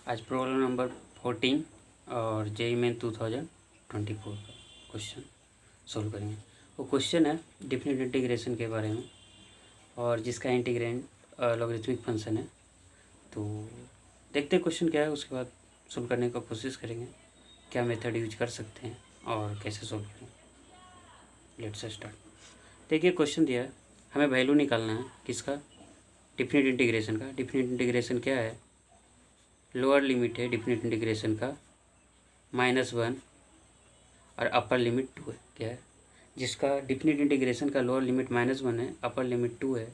आज problem number 14 और JEE main 2024 का क्वेश्चन सोल्व करेंगे। वो क्वेश्चन है डिफिनिट इंटीग्रेशन के बारे में और जिसका इंटीग्रेंड लॉगरिथमिक फंक्शन है। तो देखते हैं क्वेश्चन क्या है, उसके बाद सोल्व करने का कोशिश करेंगे, क्या मेथड यूज कर सकते हैं और कैसे सोल्व करेंगे। Let's start. देखिए क्वेश्चन दिया है, हमें वैल्यू निकालना है किसका, डिफिनिट इंटीग्रेशन का। डिफिनिट इंटीग्रेशन क्या है, लोअर लिमिट है डिफिनिट इंटीग्रेशन का -1 और अपर लिमिट 2 है। क्या है, जिसका डिफिनिट इंटीग्रेशन का लोअर लिमिट -1 है, अपर लिमिट 2 है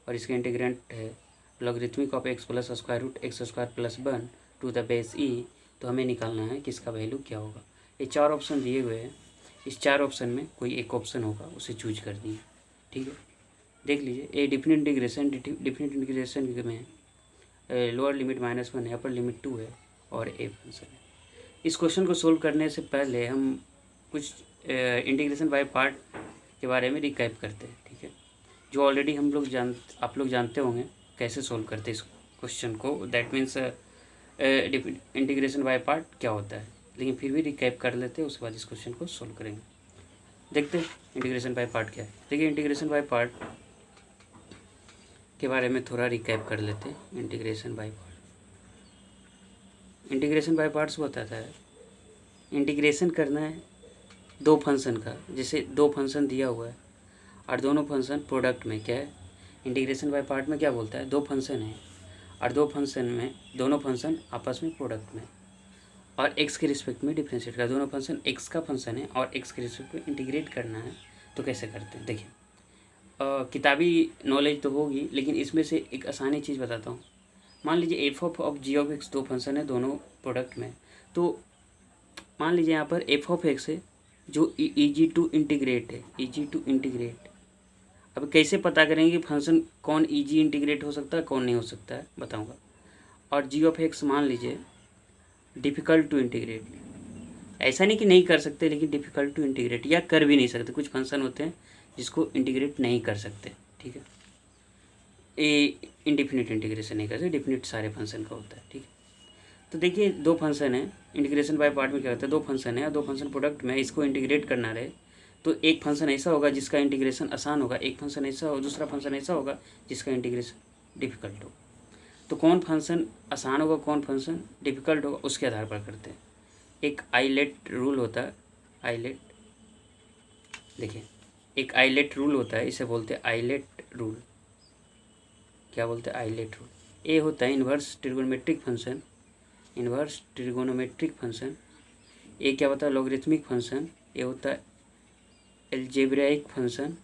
और इसका इंटीग्रेंट है logarithmic of x plus square root x square plus 1 to the base e। तो हमें निकालना है किसका वैल्यू क्या होगा। ये 4 ऑप्शन दिए हुए हैं, इस 4 ऑप्शन में कोई एक ऑप्शन होगा, उसे चूज करनी है। ठीक है, देख लीजिए। ये डिफिनिट इंटीग्रेशन में लोअर लिमिट -1 है, अपर लिमिट 2 है और ए फंक्शन है। इस क्वेश्चन को सोल्व करने से पहले हम कुछ इंटीग्रेशन बाय पार्ट के बारे में रिकैप करते हैं। ठीक है, जो ऑलरेडी आप लोग जानते होंगे कैसे सोल्व करते हैं इस क्वेश्चन को। That means integration by part क्या होता है, लेकिन फिर भी रिकैप कर लेते हैं, उसके बाद इस क्वेश्चन को सोल्व करेंगे। देखते हैं इंटीग्रेशन बाय पार्ट क्या है। देखिए इंटीग्रेशन बाय पार्ट के बारे में थोड़ा रिकैप कर लेते हैं। इंटीग्रेशन बाय पार्ट्स बताता है इंटीग्रेशन करना है दो फंक्शन का। जैसे दो फंक्शन दिया हुआ है और दोनों फंक्शन प्रोडक्ट में, क्या है इंटीग्रेशन बाय पार्ट में क्या बोलता है, दो फंक्शन है और दो फंक्शन में दोनों फंक्शन आपस में प्रोडक्ट में और x के रिस्पेक्ट में डिफ्रेंशिएट का, दोनों फंक्शन x का फंक्शन है और x के रिस्पेक्ट में इंटीग्रेट करना है। तो कैसे करते हैं देखिए। किताबी नॉलेज तो होगी, लेकिन इसमें से एक आसानी चीज़ बताता हूँ। मान लीजिए F of G of X दो फंक्शन है दोनों प्रोडक्ट में। तो मान लीजिए यहाँ पर एफ ऑफ एक्स है जो ईजी टू इंटीग्रेट है, ईजी टू इंटीग्रेट। अब कैसे पता करेंगे कि फंक्शन कौन ईजी इंटीग्रेट हो सकता है कौन नहीं हो सकता है, बताऊँगा। और जी ऑफ एक्स मान लीजिए डिफ़िकल्ट टू इंटीग्रेट। ऐसा नहीं कि नहीं कर सकते, लेकिन डिफ़िकल्ट टू इंटीग्रेट या कर भी नहीं सकते। कुछ फंक्शन होते हैं जिसको इंटीग्रेट नहीं कर सकते। ठीक है, ये इंडिफिनिट इंटीग्रेशन नहीं कर सकते, डिफिनिट सारे फंक्शन का होता है। ठीक है, तो देखिए दो फंक्शन है, इंटीग्रेशन बाय पार्ट में क्या होता है, दो फंक्शन है और दो फंक्शन प्रोडक्ट में इसको इंटीग्रेट करना रहे तो एक फंक्शन ऐसा होगा जिसका इंटीग्रेशन आसान होगा, एक फंक्शन ऐसा होगा, दूसरा फंक्शन ऐसा होगा जिसका इंटीग्रेशन डिफिकल्ट होगा। तो कौन फंक्शन आसान होगा कौन फंक्शन डिफिकल्ट होगा, उसके आधार पर करते हैं। एक आइलेट रूल होता है, आइलेट, देखिए एक आइलेट रूल होता है, इसे बोलते हैं आइलेट रूल। क्या बोलते हैं, आइलेट रूल। ए होता है inverse trigonometric function, inverse trigonometric function. A क्या होता है, लॉगरिथमिक फंक्शन। ए होता है एल्जेब्राइक फंक्शन।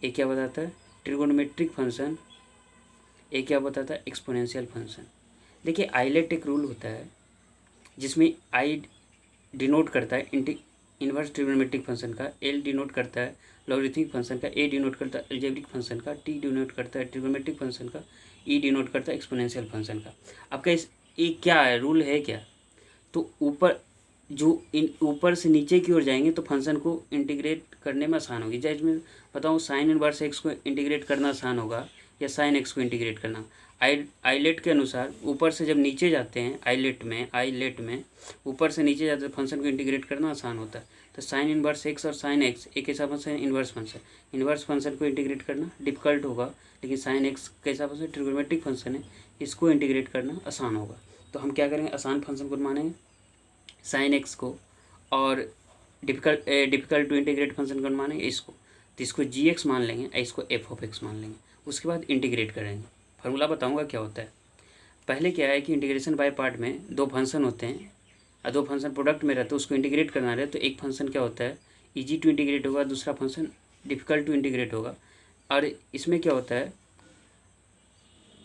ए क्या बताता है, ट्रिगोनोमेट्रिक फंक्शन। ए क्या बताता है, एक्सपोनेंशियल फंक्शन। देखिए आइलेट एक रूल होता है जिसमें आई डिनोट करता है इन्वर्स ट्रिगोनोमेट्रिक फंक्शन का, एल डिनोट करता है लॉगरिथमिक फंक्शन का, ए डिनोट करता है एल्जेब्रिक फंक्शन का, टी डिनोट करता है ट्रिगोनोमेट्रिक फंक्शन का, ई डिनोट करता है एक्सपोनेंशियल फंक्शन का। आपका इस ये क्या है, रूल है क्या। तो ऊपर जो ऊपर से नीचे की ओर जाएंगे तो फंक्शन को इंटीग्रेट करने में आसान होगी। जैसे मैं बताऊँ साइन इनवर्स एक्स को इंटीग्रेट करना आसान होगा या साइन एक्स को इंटीग्रेट करना। आइलेट के अनुसार ऊपर से जब नीचे जाते हैं, आइलेट में ऊपर से नीचे जाते हैं फंक्शन को इंटीग्रेट करना आसान होता है। तो साइन इनवर्स एक्स और साइन एक्स एक ऐसा फंक्शन, इन्वर्स फंक्शन को इंटीग्रेट करना डिफिकल्ट होगा, लेकिन साइन एक्स कैसा फंक्शन ट्रिगोनोमेट्रिक फंक्शन है, इसको इंटीग्रेट करना आसान होगा। तो हम क्या करेंगे, आसान फंक्शन को मानेंगे साइन एक्स को, और डिफिकल्ट टू इंटीग्रेट फंक्शन को मानेंगे इसको। तो इसको जी एक्स मान लेंगे, इसको एफ ऑफ एक्स मान लेंगे। उसके बाद इंटीग्रेट करेंगे। फार्मूला बताऊंगा क्या होता है। पहले क्या है कि इंटीग्रेशन बाय पार्ट में दो फंक्शन होते हैं और दो फंक्शन प्रोडक्ट में रहते हैं, उसको इंटीग्रेट करना रहे तो एक फंक्शन क्या होता है ईजी टू इंटीग्रेट होगा, दूसरा फंक्शन डिफिकल्ट टू इंटीग्रेट होगा। और इसमें क्या होता है,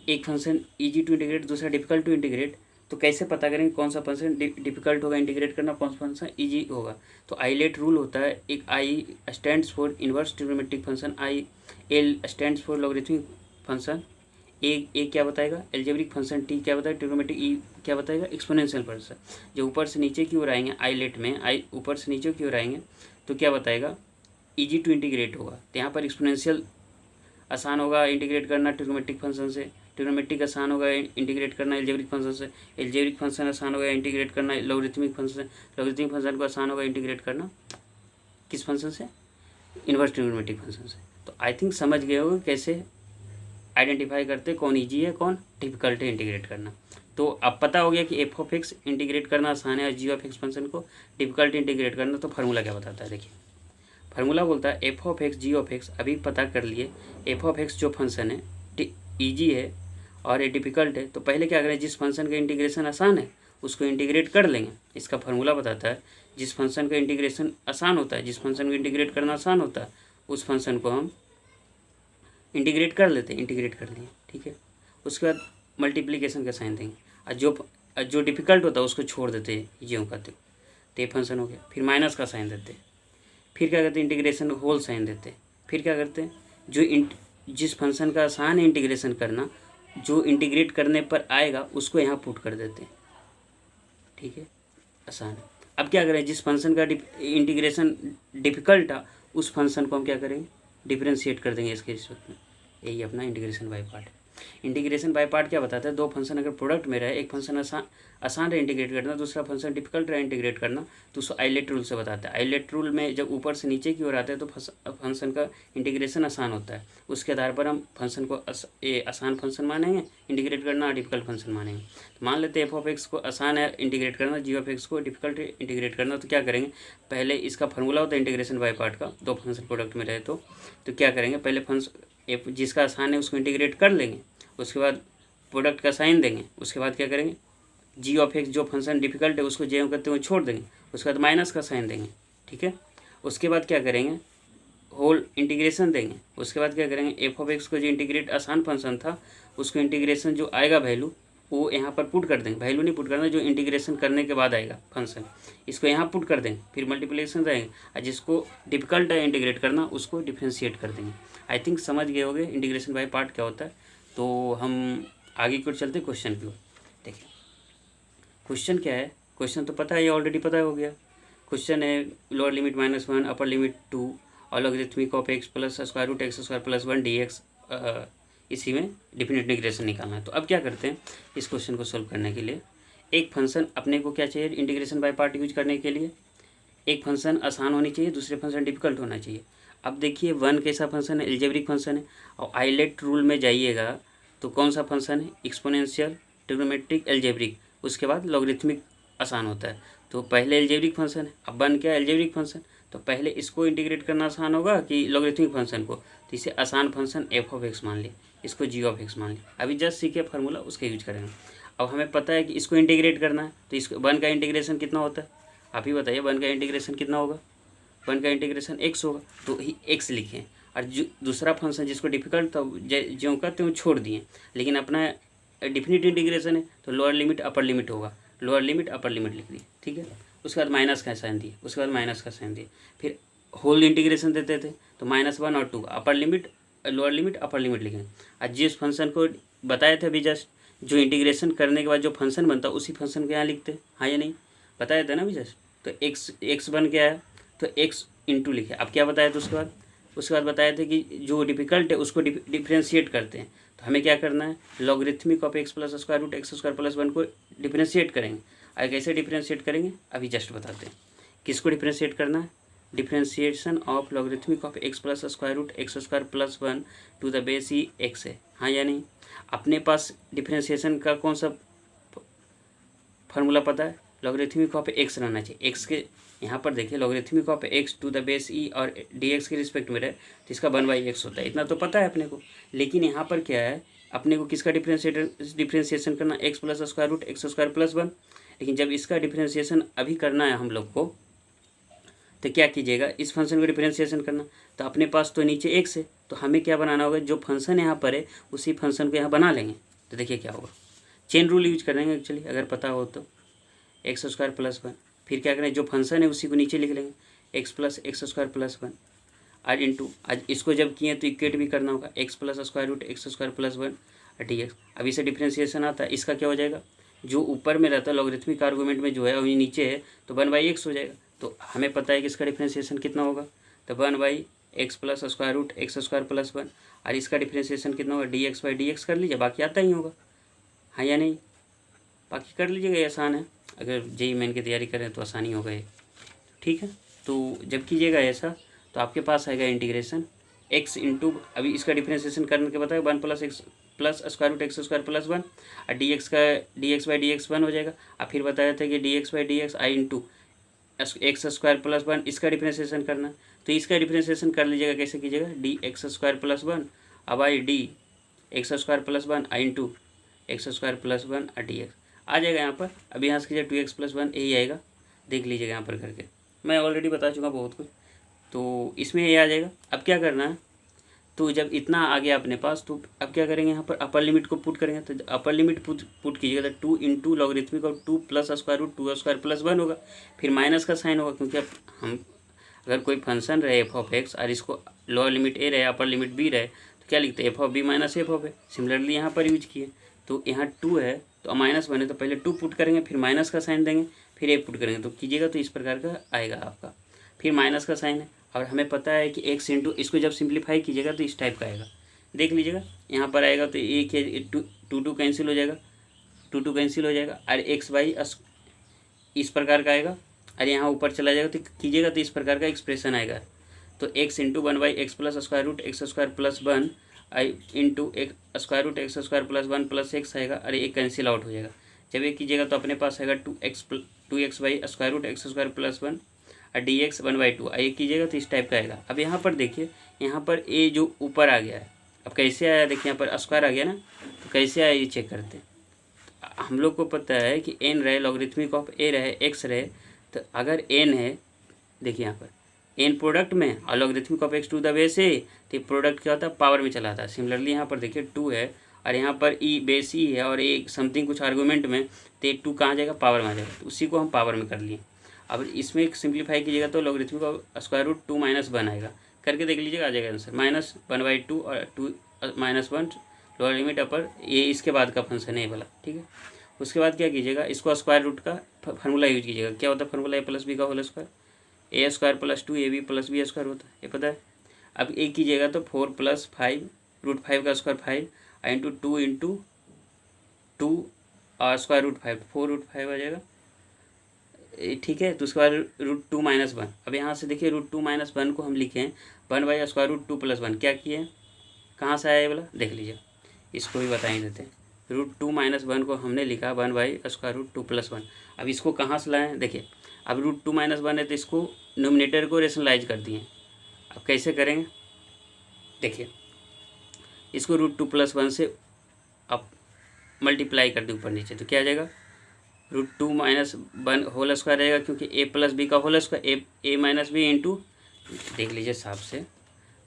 एक फंक्शन ईजी टू इंटीग्रेट दूसरा डिफिकल्ट टू इंटीग्रेट। तो कैसे पता करेंगे कौन सा फंक्शन डिफिकल्ट होगा इंटीग्रेट करना, कौन सा फंक्शन ईजी होगा। तो आइलेट रूल होता है, एक I stands for inverse trigonometric function, I L stands for logarithmic function, A क्या बताएगा एल्जेब्रिक फंक्शन, टी क्या बताएगा ट्रिगोनोमेट्रिक, ई क्या बताएगा एक्सपोनेंशियल फंक्शन। जो ऊपर से नीचे की ओर आएंगे आइलेट में, आई ऊपर से नीचे की ओर आएंगे तो क्या बताएगा ईजी टू इंटीग्रेट होगा। तो यहाँ पर एक्सपोनेंशियल आसान होगा इंटीग्रेट करना ट्रिगोनोमेट्रिक फंक्शन से, ट्रिग्नोमेट्रिक आसान होगा इंटीग्रेट करना एल्जेब्रिक फंक्शन से, एल्जेब्रिक फंक्शन आसान होगा इंटीग्रेट करना लॉगरिथमिक फंक्शन, लॉगरिथमिक फंक्शन को आसान होगा इंटीग्रेट करना किस फंक्शन से, इन्वर्स ट्रिग्नोमेट्रिक फंक्शन से। तो आई थिंक समझ गए होगे कैसे आइडेंटिफाई करते कौन ईजी है कौन डिफिकल्ट है इंटीग्रेट करना। तो अब पता हो गया कि एफ ऑफ एक्स इंटीग्रेट करना आसान है और जी ऑफ एक्स फंक्शन को डिफिकल्ट इंटीग्रेट करना। तो फार्मूला क्या बताता है, देखिए फार्मूला बोलता है F of X G of X. अभी पता कर लिए एफ ऑफ एक्स जो फंक्शन है ईजी है और ये डिफिकल्ट है, तो पहले क्या करें, जिस फंक्शन का इंटीग्रेशन आसान है उसको इंटीग्रेट कर लेंगे। इसका फार्मूला बताता है जिस फंक्शन का इंटीग्रेशन आसान होता है, जिस फंक्शन को इंटीग्रेट करना आसान होता है उस फंक्शन को हम इंटीग्रेट कर लेते हैं, इंटीग्रेट कर लिए, ठीक है। उसके बाद मल्टीप्लिकेशन का साइन देंगे और जो डिफिकल्ट होता है उसको छोड़ देते हैं, यूँ करते हो तो ये फंक्शन हो गया। फिर माइनस का साइन देते हैं, फिर क्या करते हैं इंटीग्रेशन होल साइन देते हैं, फिर क्या करते हैं जिस फंक्शन का आसान है इंटीग्रेशन करना, जो इंटीग्रेट करने पर आएगा उसको यहाँ पुट कर देते हैं, ठीक है, आसान है। अब क्या करें, जिस फंक्शन का इंटीग्रेशन डिफिकल्ट था उस फंक्शन को हम क्या करेंगे, डिफरेंशिएट कर देंगे इसके रिस्पेक्ट में। यही अपना integration by part. Integration by part क्या बताता है, दो फंक्शन अगर प्रोडक्ट में रहे, एक फंक्शन आसान रहे इंटीग्रेट करना, दूसरा फंक्शन डिफिकल्ट रहे इंटीग्रेट करना, तो उसको आइलेट रूल से बताता है। आइलेट रूल में जब ऊपर से नीचे की ओर आते हैं तो फंक्शन का इंटीग्रेशन आसान होता है। उसके आधार पर हम फंक्शन को आसान फंक्शन मानेंगे इंटीग्रेट करना और डिफिकल्ट फंक्शन मानेंगे। तो मान लेते हैं एफ ऑफ एक्स को आसान है इंटीग्रेट करना, जी ऑफ एक्स को डिफिकल्ट इंटीग्रेट करना। तो क्या करेंगे, पहले इसका फार्मूला होता है इंटीग्रेशन बाय पार्ट का, दो फंक्शन प्रोडक्ट में रहे तो क्या करेंगे, पहले फंक्शन जिसका आसान है उसको इंटीग्रेट कर लेंगे, उसके बाद प्रोडक्ट का साइन देंगे, उसके बाद क्या करेंगे जी ऑफ एक्स जो फंक्शन डिफिकल्ट है उसको जे करते हुए छोड़ देंगे, उसके बाद माइनस का साइन देंगे, ठीक है। उसके बाद क्या करेंगे, होल इंटीग्रेशन देंगे। उसके बाद क्या करेंगे, एफ ऑफ एक्स को जो इंटीग्रेट आसान फंक्शन था उसको इंटीग्रेशन जो आएगा वैल्यू वो यहाँ पर पुट कर देंगे, वैल्यू नहीं पुट करना, जो इंटीग्रेशन करने के बाद आएगा फंक्शन इसको यहाँ पुट कर देंगे, फिर मल्टीप्लिकेशन रहेंगे और जिसको डिफिकल्ट है इंटीग्रेट करना उसको डिफ्रेंशिएट कर देंगे। आई थिंक समझ गए होंगे इंटीग्रेशन बाय पार्ट क्या होता है। तो हम आगे की ओर चलते क्वेश्चन की ओर। देखिए क्वेश्चन क्या है, क्वेश्चन तो पता है, ये ऑलरेडी पता हो गया। क्वेश्चन है लोअर लिमिट -1 अपर लिमिट 2 और logarithmic of X plus square root X square plus 1 dx, इसी में डिफिनिट इंटीग्रेशन निकालना है। तो अब क्या करते हैं, इस क्वेश्चन को सोल्व करने के लिए एक फंक्शन अपने को क्या चाहिए इंटीग्रेशन बाय पार्ट यूज करने के लिए, एक फंक्शन आसान होनी चाहिए, दूसरे फंक्शन डिफिकल्ट होना चाहिए। अब देखिए 1 कैसा फंक्शन है, एल्जेब्रिक फंक्शन है, और आइलेट रूल में जाइएगा तो कौन सा फंक्शन है, एक्सपोनेंशियल, ट्रिग्नोमेट्रिक, एल्जेब्रिक, उसके बाद लॉगरिथमिक आसान होता है। तो पहले एल्जेब्रिक फंक्शन है, अब 1 क्या एल्जेब्रिक फंक्शन, तो पहले इसको इंटीग्रेट करना आसान होगा कि लॉगरिथमिक फंक्शन को, तो इसे आसान फंक्शन एफ ऑफ एक्स मान ली, इसको जी ऑफ एक्स मान ली। अभी जस्ट सीखे फार्मूला उसका यूज करेंगे। अब हमें पता है कि इसको इंटीग्रेट करना है, तो इसको 1 का इंटीग्रेशन कितना होता है, आप ही बताइए 1 का इंटीग्रेशन कितना होगा, 1 का इंटीग्रेशन x होगा, तो ही x लिखें। और जो दूसरा फंक्शन जिसको डिफिकल्ट था जो का त्यों छोड़ दिए, लेकिन अपना डिफिनिट इंटीग्रेशन है तो लोअर लिमिट अपर लिमिट होगा, लोअर लिमिट अपर लिमिट लिख दी, ठीक है। उसके बाद माइनस का साइन दिए, उसके बाद माइनस का साइन दिए, फिर होल इंटीग्रेशन देते थे तो -1 और 2 upper limit lower limit upper limit लिखें। आज जिस फंक्शन को बताए थे अभी जस्ट, जो इंटीग्रेशन करने के बाद जो फंक्शन बनता उसी फंक्शन को यहाँ लिखते, हाँ या नहीं, बताया था ना अभी जस्ट। तो एक्स बन के आया तो x इंटू लिखे। अब क्या बताया था उसके बाद बताए थे कि जो डिफिकल्ट है उसको डिफ्रेंशिएट करते हैं, तो हमें क्या करना है, logarithmic of X plus square root X square plus 1 को डिफ्रेंशिएट करेंगे। और कैसे डिफ्रेंशिएट करेंगे अभी जस्ट बताते हैं। किसको डिफ्रेंशिएट करना है, differentiation of logarithmic of X plus square root X square plus 1 to the base ही एक्स है, हाँ या नहीं। अपने पास डिफ्रेंशिएशन का कौन सा फार्मूला पता है, लॉगरिथमिक ऑफ एक्स रहना चाहिए। एक्स के यहाँ पर देखिए logarithmic of X to the base E और dx के रिस्पेक्ट में रहे तो इसका 1/x होता है, इतना तो पता है अपने को। लेकिन यहाँ पर क्या है, अपने को किसका डिफ्रेंशिएशन करना, X plus square root X square plus 1। लेकिन जब इसका डिफ्रेंशिएशन अभी करना है हम लोग को, तो क्या कीजिएगा, इस फंक्शन को डिफ्रेंशिएशन करना, तो अपने पास तो नीचे एक्स है, तो हमें क्या बनाना होगा, जो फंक्शन यहाँ पर है उसी फंक्शन को यहाँ बना लेंगे। तो देखिए क्या होगा, चेन रूल यूज करेंगे एक्चुअली, अगर पता हो तो एक्स स्क्वायर प्लस 1, फिर क्या करें, जो फंक्शन है उसी को नीचे लिख लेंगे, x plus x square plus 1 आज इंटू, आज इसको जब किए तो इक्वेट भी करना होगा, X plus square root X square plus 1 dx। अब इसे डिफ्रेंशिएशन आता है, इसका क्या हो जाएगा, जो ऊपर में रहता है लॉगरिथमिक आर्गूमेंट में जो है वही नीचे है तो 1/x हो जाएगा। तो हमें पता है कि इसका डिफ्रेंशिएशन कितना होगा, तो 1/x plus square root X square plus 1 और इसका डिफ्रेंशिएशन कितना होगा, dx बाई डी एक्स कर लीजिए, बाकी आता ही होगा, हाँ या नहीं, बाकी कर लीजिएगा, ये आसान है, अगर जेई मेन की तैयारी करें तो आसानी होगा ये, ठीक है। तो जब कीजिएगा ऐसा तो आपके पास आएगा इंटीग्रेशन x इंटू, अभी इसका डिफ्रेंशिएशन करने के बताया 1 plus X plus square root X square plus 1, और डी एक्स का dx बाई डी एक्स 1 हो जाएगा। और फिर बताया था कि dx बाई डी एक्स आई इंटू एक्स स्क्वायर प्लस 1, इसका डिफ्रेंशिएशन करना, तो इसका डिफ्रेंशिएशन कर लीजिएगा, कैसे कीजिएगा, डी एक्स स्क्वायर प्लस 1 अब I D x square plus 1 I into X square plus 1 और डी एक्स आ जाएगा यहाँ पर। अब यहाँ से कीजिए 2x प्लस 1 यही आएगा, देख लीजिएगा यहाँ पर करके, मैं ऑलरेडी बता चुका बहुत कुछ, तो इसमें ये आ जाएगा। अब क्या करना है, तो जब इतना आ गया अपने पास, तो अब क्या करेंगे, यहाँ पर अपर लिमिट को पुट करेंगे, तो अपर लिमिट पुट कीजिएगा तो 2 इंटू लॉगरिथमिक और 2 plus square root 2 square plus 1 होगा, फिर माइनस का साइन होगा, क्योंकि अब हम अगर कोई फंक्शन रहे एफ ऑफ एक्स और इसको लोअर लिमिट ए रहे अपर लिमिट बी रहे तो क्या लिखते हैं, F of B minus F of A. Similarly यहाँ पर यूज किए, तो यहाँ 2 है तो माइनस बने तो पहले 2 पुट करेंगे, फिर माइनस का साइन देंगे, फिर ए पुट करेंगे, तो कीजिएगा तो इस प्रकार का आएगा आपका, फिर माइनस का साइन है। और हमें पता है कि एक्स इंटू, इसको जब सिंप्लीफाई कीजिएगा तो इस टाइप का आएगा, देख लीजिएगा यहाँ पर आएगा, तो एक है 2 कैंसिल हो जाएगा, 2 कैंसिल हो जाएगा, और एक्स बाई इस प्रकार का आएगा, और यहाँ ऊपर चला जाएगा तो कीजिएगा तो इस प्रकार का एक्सप्रेशन आएगा। तो X into 1 by X plus square root X square plus 1 I into एक square root X square plus 1 plus X आएगा, और एक कैंसिल आउट हो जाएगा। जब ये कीजिएगा तो अपने पास आएगा 2x by square root X square plus 1 और डी एक्स 1/2, ये कीजिएगा तो इस टाइप का आएगा। अब यहाँ पर देखिए, यहाँ पर ए जो ऊपर आ गया है, अब कैसे आया, देखिए यहाँ पर स्क्वायर आ गया ना, तो कैसे आया ये चेक करते हैं। हम लोग को पता है कि n रहे लॉगरिथमिक ऑफ a रहे x रहे, तो अगर n है, देखिए यहाँ पर n प्रोडक्ट में और logarithmic of x to the base a, तो प्रोडक्ट क्या होता है, पावर में चला आता है। सिमिलरली यहाँ पर देखिए 2 है और यहाँ पर e बेस e है और एक समथिंग कुछ आर्गूमेंट में, तो 2 कहाँ जाएगा, पावर में आ जाएगा, तो उसी को हम पावर में कर लिए। अब इसमें एक सिंप्लीफाई कीजिएगा तो logarithmic of square root 2 minus 1 आएगा, करके देख लीजिएगा आ जाएगा आंसर, -1/2 और 2 -1 लोअर लिमिट अपर, ये इसके बाद का फंक्शन है ये वाला, ठीक है। उसके बाद क्या कीजिएगा, इसको स्क्वायर रूट का फार्मूला यूज कीजिएगा। क्या होता है फार्मूला, ए प्लस बी का whole square, A square plus 2 AB plus B square होता है, ये पता है। अब ए कीजिएगा तो 4 + 5 रूट 5 का स्क्वायर 5 इंटू 2 इंटू 2 और स्क्वायर रूट 5 4 रूट 5 आ जाएगा, ठीक है। तो उसके बाद √2 - 1, अब यहाँ से देखिए √2 - 1 को हम लिखे हैं 1 बाई स्क्वायर रूट 2 + 1, क्या किए हैं, कहाँ से आया ये वाला, देख लीजिए, इसको भी बता ही देते हैं। √2 - 1 को हमने लिखा 1 बाई स्क्वायर रूट 2 + 1। अब इसको कहाँ से लाएँ, देखिए अब √2 - 1 है तो इसको नोमिनेटर को रेशनलाइज कर दिए। अब कैसे करेंगे, देखिए इसको √2 + 1 से अब मल्टीप्लाई कर दें ऊपर नीचे, तो क्या आ जाएगा, √2 - 1 होल स्क्वायर रहेगा, क्योंकि a प्लस बी का whole square a minus B into, देख लीजिए साफ से,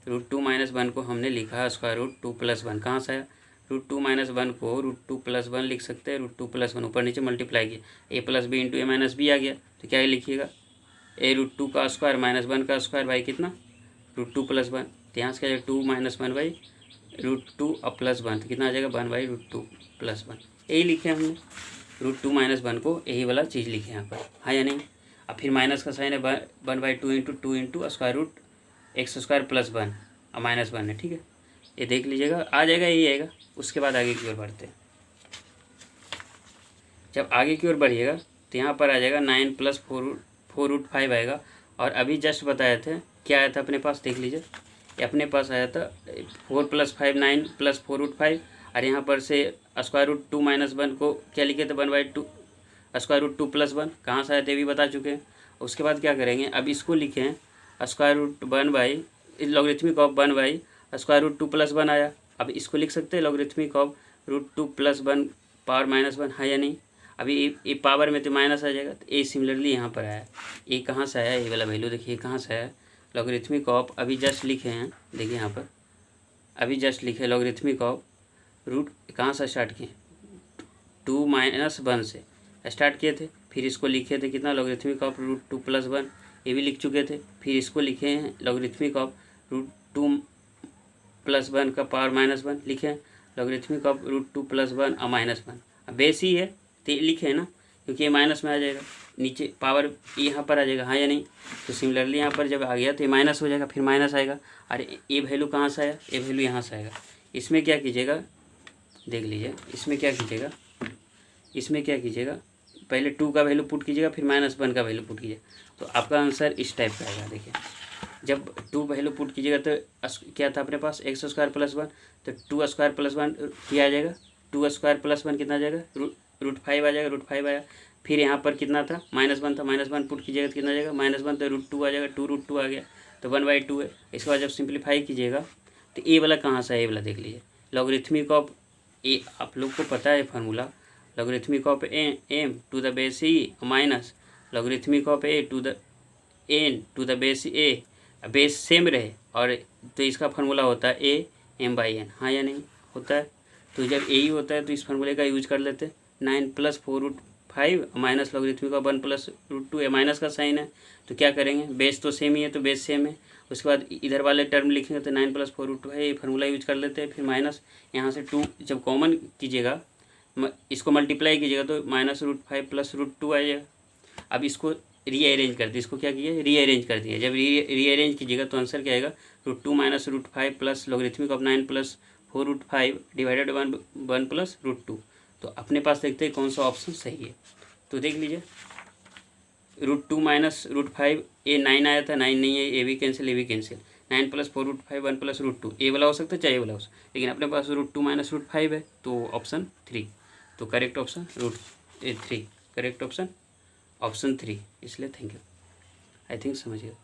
√2 - 1 को हमने लिखा स्क्वायर रूट 2 + 1, कहाँ से आया, √2 - 1 को √2 + 1 लिख सकते हैं, √2 + 1 ऊपर नीचे मल्टीप्लाई किया, a plus B into a minus B आ गया, तो क्या लिखिएगा, a √2 का स्क्वायर माइनस 1 का स्क्वायर बाई कितना, √2 + 1, तो यहाँ से क्या जाएगा 2 - 1 बाई √2 और प्लस 1, तो कितना आ जाएगा 1 बाई √2 + 1, यही लिखे हमने, √2 - 1 को यही वाला चीज़ लिखे यहाँ पर, हाँ या नहीं। अब फिर माइनस का साइन है 1/2 into 2 into square root X square plus 1 और -1 है, ठीक है, ये देख लीजिएगा आ जाएगा, यही आएगा। उसके बाद आगे की ओर बढ़ते हैं, जब आगे की ओर बढ़िएगा तो यहाँ पर आ जाएगा 9 + 4√5 आएगा, और अभी जस्ट बताए थे क्या आया था अपने पास, देख लीजिए, ये अपने पास आया था 4 + 5 9 + 4√5, और यहाँ पर से स्क्वायर रूट 2 - 1 को क्या लिखे थे 1/2 स्क्वायर रूट 2 + 1, कहाँ से आए थे भी बता चुके हैं। उसके बाद क्या करेंगे, अब इसको लिखे हैं square root 1 by logarithmic of 1 by square root 2 + 1 आया। अब इसको लिख सकते हैं लॉगरिथमिक ऑफ √2 + 1 पावर -1, है या नहीं। अभी ये पावर में तो माइनस आ जाएगा, तो ये सिमिलरली यहाँ पर आया, ये कहाँ से आया, ये वाला वैल्यू देखिए कहाँ से आया, लॉगरिथमिक ऑफ अभी जस्ट लिखे हैं, देखिए यहाँ पर अभी जस्ट लिखे लॉगरिथमिक ऑफ रूट, कहाँ से स्टार्ट किए 2 - 1 से स्टार्ट किए थे, फिर इसको लिखे थे कितना लॉगरिथमिक ऑफ √2 + 1, ये भी लिख चुके थे, फिर इसको लिखे हैं लॉगरिथमिक ऑफ √2 + 1 का पावर -1 लिखे हैं, लॉगरिथमिक ऑफ √2 + 1 और -1, अब बेस ही है तो लिखे हैं ना, क्योंकि ये माइनस में आ जाएगा, नीचे पावर यहाँ पर आ जाएगा, हाँ या नहीं। तो सिमिलरली यहाँ पर जब आ गया तो ये माइनस हो जाएगा, फिर माइनस आएगा। अरे ये वैल्यू कहाँ से आया, ये वैल्यू यहाँ से आएगा। इसमें क्या कीजिएगा, देख लीजिए, इसमें क्या कीजिएगा, इसमें क्या कीजिएगा, पहले 2 का वैल्यू पुट कीजिएगा, फिर -1 का वैल्यू पुट कीजिएगा। तो आपका आंसर इस टाइप का आएगा। देखिए जब 2 वैल्यू पुट कीजिएगा तो क्या था अपने पास, x² + 1, तो 2² + 1 क्या आ जाएगा, 2² + 1 कितना आ जाएगा, √5 आ जाएगा, √5 आया। फिर यहाँ पर कितना था, -1 था, -1 पुट कीजिएगा तो कितना आ जाएगा, -1 तो √2 आ जाएगा, 2√2 आ गया, तो 1/2 है। इसके बाद जब सिंप्लीफाई कीजिएगा तो ए वाला कहाँ से है, ए वाला देख लीजिए, लॉगरिथमिक ऑफ ए, आप लोग को पता है formula, logarithmic of m to the base e minus logarithmic of a to the n to the base a, base same रहे और तो इसका फार्मूला होता है a m/n, हाँ या नहीं होता है। तो जब यही होता है तो इस फार्मूले का यूज कर लेते हैं, 9 + 4√5 माइनस लॉगरिथमिक ऑफ 1 + √2, माइनस का साइन है तो क्या करेंगे, बेस तो सेम ही है तो बेस सेम है। उसके बाद इधर वाले टर्म लिखेंगे तो 9 + 4√2 है, ये फार्मूला यूज कर लेते हैं। फिर माइनस यहाँ से 2 जब कॉमन कीजिएगा, इसको मल्टीप्लाई कीजिएगा तो -√5 + √2 आ जाएगा। अब इसको रीअरेंज कर दिए, इसको क्या किया, रीअरेंज कर दिया। जब रीअरेंज कीजिएगा तो आंसर क्या आएगा, √2 - √5 प्लस लॉगरिथमिक ऑफ 9 + 4√5 डिवाइडेड 1 + √2। तो अपने पास देखते हैं कौन सा ऑप्शन सही है। तो देख लीजिए, √2 - √5, ये 9 आया था, 9 नहीं है, ए भी कैंसिल, ए भी कैंसिल, 9 + 4√5 1 + √2, ए वाला हो सकता है चाहे ये वाला हो सकता है, लेकिन अपने पास √2 - √5 है तो ऑप्शन 3। तो correct option √3, correct option option 3। इसलिए थैंक यू, आई थिंक समझिए।